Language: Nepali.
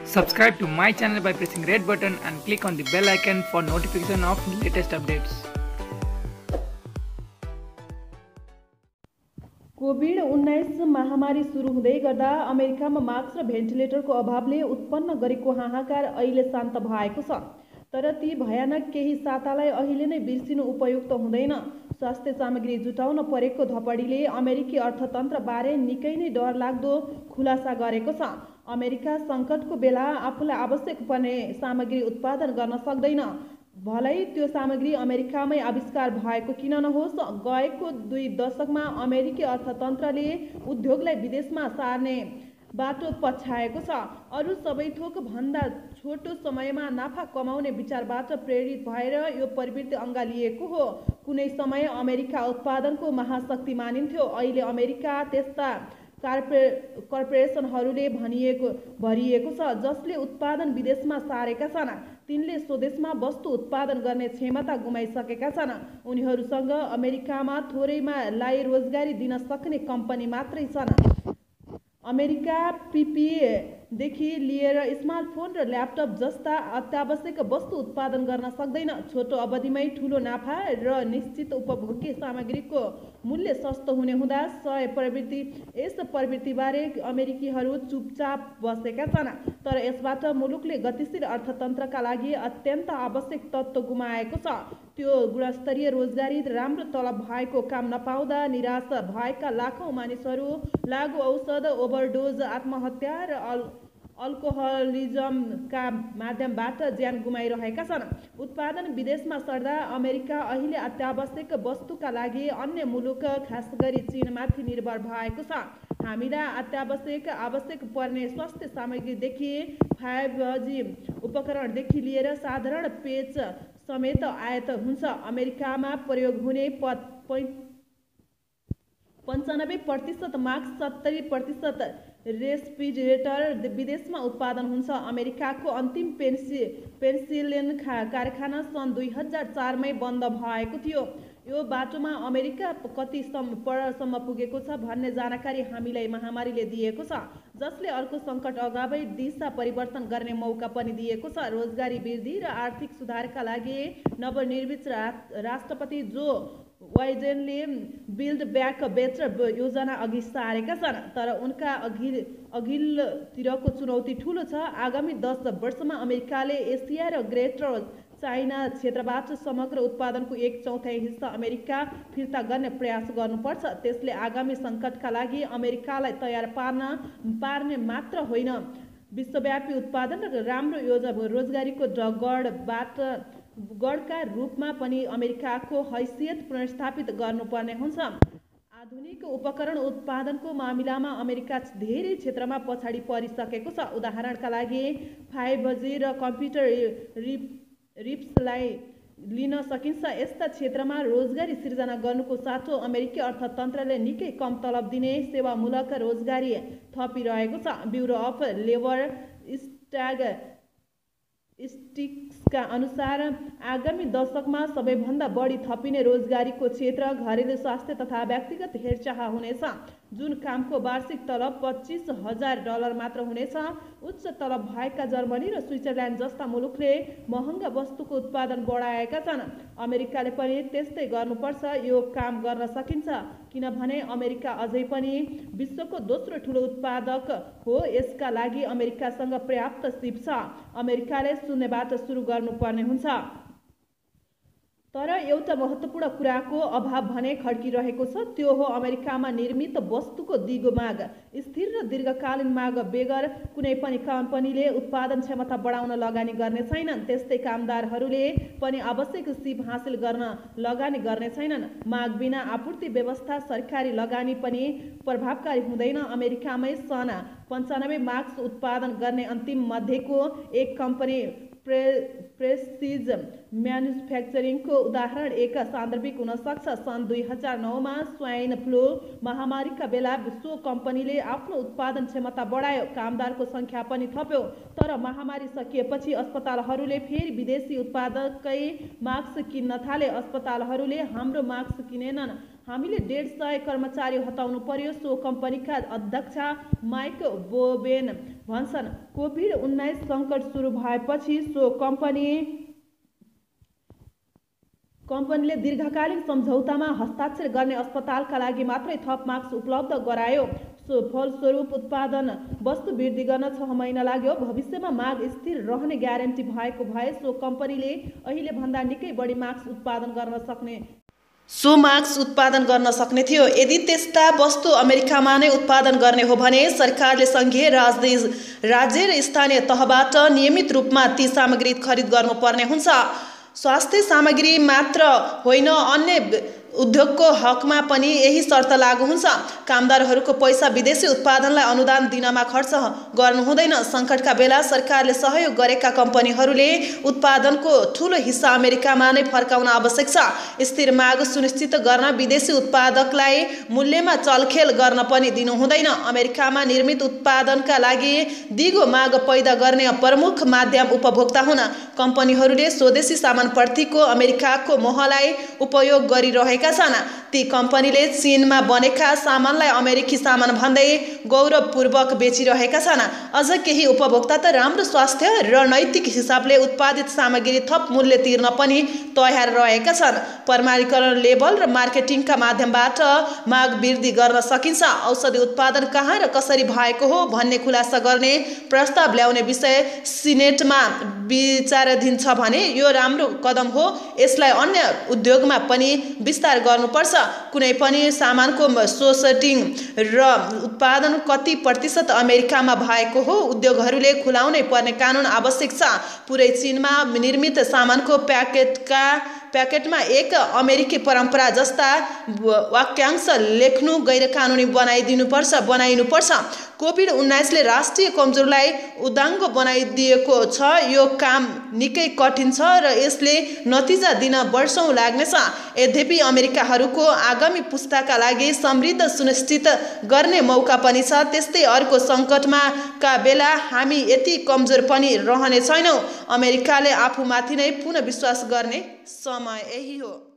Subscribe to my channel by pressing red button and click on the bell icon for notification of latest updates. COVID-19 महामारी सुरु हुँदै गर्दा अमेरिकामा मास्क र भेन्टिलेटरको अभावले उत्पन्न गरेको हाहाकार अहिले शान्त भएको छ। तर ती भयानक केही सातालाई अहिले नै बिर्सिनु उपयुक्त हुँदैन। स्वास्थ्य सामग्री जुटाउन परेको धपडीले अमेरिकी अर्थतन्त्रबारे निकै नै डरलाग्दो खुलासा गरेको छ। अमेरिका सङ्कटको बेला आफूलाई आवश्यक पर्ने सामग्री उत्पादन गर्न सक्दैन, भलै त्यो सामग्री अमेरिकामै आविष्कार भएको किन नहोस्। गएको 2 दशकमा अमेरिकी अर्थतन्त्रले उद्योगलाई विदेशमा सार्ने बाटो पछ्याएको छ। अरू सबै थोक भन्दा छोटो समयमा नाफा कमाउने विचारबाट प्रेरित भएर यो प्रवृत्ति अँगालिएको हो। कुनै समय अमेरिका उत्पादनको महाशक्ति मानिन्थ्यो। अहिले अमेरिका त्यस्ता कर्पोरेसनहरूले भरिएको छ जसले उत्पादन विदेशमा सारेका छन्। तिनले स्वदेशमा वस्तु उत्पादन गर्ने क्षमता गुमाइसकेका छन्। उनीहरूसँग अमेरिकामा थोरैमा लाई रोजगारी दिन सक्ने कम्पनी मात्रै छन्। अमेरिका पिपिईदेखि लिएर स्मार्टफोन र ल्यापटप जस्ता अत्यावश्यक वस्तु उत्पादन गर्न सक्दैन। छोटो अवधिमै ठुलो नाफा र निश्चित उपभोग्य सामग्रीको मूल्य सस्तो हुने हुँदा यस प्रवृत्तिबारे अमेरिकीहरू चुपचाप बसेका छन्। तर यसबाट मुलुकले गतिशील अर्थतन्त्रका लागि अत्यन्त आवश्यक तत्त्व गुमाएको छ। त्यो गुणस्तरीय रोजगारी, राम्रो तलब भएको काम नपाउँदा निराश भएका लाखौँ मानिसहरू लागु औषध, ओभरडोज, आत्महत्या र अल्कोहलिजमका माध्यमबाट ज्यान गुमाइरहेका छन्। उत्पादन विदेशमा सर्दा अमेरिका अहिले अत्यावश्यक वस्तुका लागि अन्य मुलुक, खासगरी चीनमाथि निर्भर भएको छ। हामीलाई आवश्यक पर्ने स्वास्थ्य सामग्रीदेखि 5G उपकरणदेखि लिएर साधारण पेच समेत आयात हुन्छ। अमेरिकामा प्रयोग हुने 95% मास्क, 70% रेस्पिरेटर विदेशमा उत्पादन हुन्छ। अमेरिकाको अन्तिम पेनिसिलिन कारखाना सन् 2004 मै बन्द भएको थियो। यो बाटोमा अमेरिका कति परसम्म पुगेको छ भन्ने जानकारी हामीलाई महामारीले दिएको छ, जसले अर्को सङ्कट अगावै दिशा परिवर्तन गर्ने मौका पनि दिएको छ। रोजगारी वृद्धि र आर्थिक सुधारका लागि नवनिर्मित राष्ट्रपति जो बाइडेनले बिल्ड ब्याक बेटर योजना अघि सारेका छन्। तर उनका अघिल्तिरको चुनौती ठूलो छ। आगामी 10 वर्षमा अमेरिकाले एसिया र ग्रेटर चाइना क्षेत्रबाट समग्र उत्पादनको 1/4 हिस्सा अमेरिका फिर्ता गर्ने प्रयास गर्नुपर्छ। त्यसले आगामी सङ्कटका लागि अमेरिकालाई तयार पार्ने मात्र होइन, विश्वव्यापी उत्पादन र राम्रो रोजगारीको गढका रूपमा पनि अमेरिकाको हैसियत पुनर्स्थापित गर्नुपर्ने हुन्छ। आधुनिक उपकरण उत्पादनको मामिलामा अमेरिका धेरै क्षेत्रमा पछाडि परिसकेको छ। उदाहरणका लागि 5G र कम्प्युटर रिप्सलाई लिन सकिन्छ। यस्ता क्षेत्रमा रोजगारी सिर्जना गर्नुको साथो अमेरिकी अर्थतन्त्रले निकै कम तलब दिने सेवामूलक रोजगारी थपिरहेको छ। ब्युरो अफ लेबर स्ट्याटिस्टिक्सका अनुसार आगामी दशकमा सबैभन्दा बढी थपिने रोजगारीको क्षेत्र घरेलु स्वास्थ्य तथा व्यक्तिगत हेरचाह हुनेछ, जुन कामको वार्षिक तलब $25,000 मात्र हुनेछ। उच्च तलब भएका जर्मनी र स्विजरल्यान्ड जस्ता मुलुकले महँगा वस्तुको उत्पादन बढाएका छन्। अमेरिकाले पनि त्यस्तै गर्नुपर्छ। यो काम गर्न सकिन्छ किनभने अमेरिका अझै पनि विश्वको दोस्रो ठुलो उत्पादक हो। यसका लागि अमेरिकासँग पर्याप्त सिप छ। अमेरिकाले शून्यबाट सुरु गर्नुपर्ने हुन्छ। तर एउटा महत्त्वपूर्ण कुराको अभाव भने खड्किरहेको छ। त्यो हो अमेरिकामा निर्मित वस्तुको दिगो माग। स्थिर र दीर्घकालीन माग बेगर कुनै पनि कम्पनीले उत्पादन क्षमता बढाउन लगानी गर्ने छैनन्। त्यस्तै कामदारहरूले पनि आवश्यक सिप हासिल गर्न लगानी गर्ने छैनन्। माग बिना आपूर्ति व्यवस्था, सरकारी लगानी पनि प्रभावकारी हुँदैन। अमेरिकामै सन् 95 मास्क उत्पादन गर्ने अन्तिम मध्येको एक कम्पनी प्रेसिज म्यानुफ्याक्चरिङको उदाहरण एक सान्दर्भिक हुन सक्छ। सन् 2009 मा स्वाइन फ्लू महामारीका बेला सो कम्पनीले आफ्नो उत्पादन क्षमता बढायो, कामदारको सङ्ख्या पनि थप्यो। तर महामारी सकिएपछि अस्पतालहरूले फेरि विदेशी उत्पादकै मास्क किन्न थाले। अस्पतालहरूले हाम्रो मास्क किनेनन्, हामीले 150 कर्मचारी हटाउनु पर्यो, सो कम्पनीका अध्यक्ष माइक बोवेन भन्छन्। कोभिड-19 सङ्कट सुरु भएपछि सो कम्पनीले दीर्घकालीन सम्झौतामा हस्ताक्षर गर्ने अस्पतालका लागि मात्रै थप मास्क उपलब्ध गरायो। सो फलस्वरूप उत्पादन वस्तु वृद्धि गर्न 6 महिना लाग्यो। भविष्यमा माग स्थिर रहने ग्यारेन्टी भएको भए सो कम्पनीले अहिले भन्दा निकै बढी मास्क उत्पादन गर्न सक्ने थियो। यदि त्यस्ता वस्तु अमेरिकामा नै उत्पादन गर्ने हो भने सरकारले सङ्घीय राज्य र स्थानीय तहबाट नियमित रूपमा ती सामग्री खरिद गर्नुपर्ने हुन्छ। स्वास्थ्य सामग्री मात्र होइन, अन्य उद्योगको हकमा पनि यही शर्त लागू हुन्छ। कामदारहरूको पैसा विदेशी उत्पादनलाई अनुदान दिनमा खर्च गर्नु हुँदैन। सङ्कटका बेला सरकारले सहयोग गरेका कम्पनीहरूले उत्पादनको ठूलो हिस्सा अमेरिकामा नै फर्काउन आवश्यक छ। स्थिर माग सुनिश्चित गर्न विदेशी उत्पादकलाई मूल्यमा चलखेल गर्न पनि दिनु हुँदैन। अमेरिकामा निर्मित उत्पादनका लागि दिगो माग पैदा गर्ने प्रमुख माध्यम उपभोक्ता हुन्। कम्पनीहरूले स्वदेशी सामानप्रतिको अमेरिकाको मोहलाई उपयोग गरिरहेका छन्। ती कम्पनीले चीनमा बनेका सामानलाई अमेरिकी सामान भन्दै गौरवपूर्वक बेचिरहेका छन्। अझ केही उपभोक्ता त राम्रो स्वास्थ्य र नैतिक हिसाबले उत्पादित सामग्री थप मूल्य तिर्न पनि तयार रहेका छन्। प्रमाणीकरण, लेबल र मार्केटिङका माध्यमबाट माग वृद्धि गर्न सकिन्छ। औषधि उत्पादन कहाँ र कसरी भएको हो भन्ने खुलासा गर्ने प्रस्ताव ल्याउने विषय सिनेटमा विचाराधीन छ भने यो राम्रो कदम हो। यसलाई अन्य उद्योगमा पनि विस्तार गर्नुपर्छ। कुनै पनि सामानको सोर्सिङ र उत्पादन कति प्रतिशत अमेरिकामा भएको हो उद्योगहरूले खुलाउनै पर्ने कानुन आवश्यक छ। पुरै चीनमा निर्मित सामानको प्याकेटमा एक अमेरिकी परम्परा जस्ता वाक्यांश लेख्नु गैरकानुनी बनाइनुपर्छ। कोभिड-19ले राष्ट्रिय कमजोरलाई उदाङ्गो बनाइदिएको छ। यो काम निकै कठिन छ र यसले नतिजा दिन वर्षौँ लाग्नेछ। यद्यपि अमेरिकाहरूको आगामी पुस्ताका लागि समृद्ध सुनिश्चित गर्ने मौका पनि छ। त्यस्तै अर्को सङ्कटमा का बेला हामी यति कमजोर पनि रहने छैनौँ। अमेरिकाले आफूमाथि नै पुनः विश्वास गर्ने समय यही हो।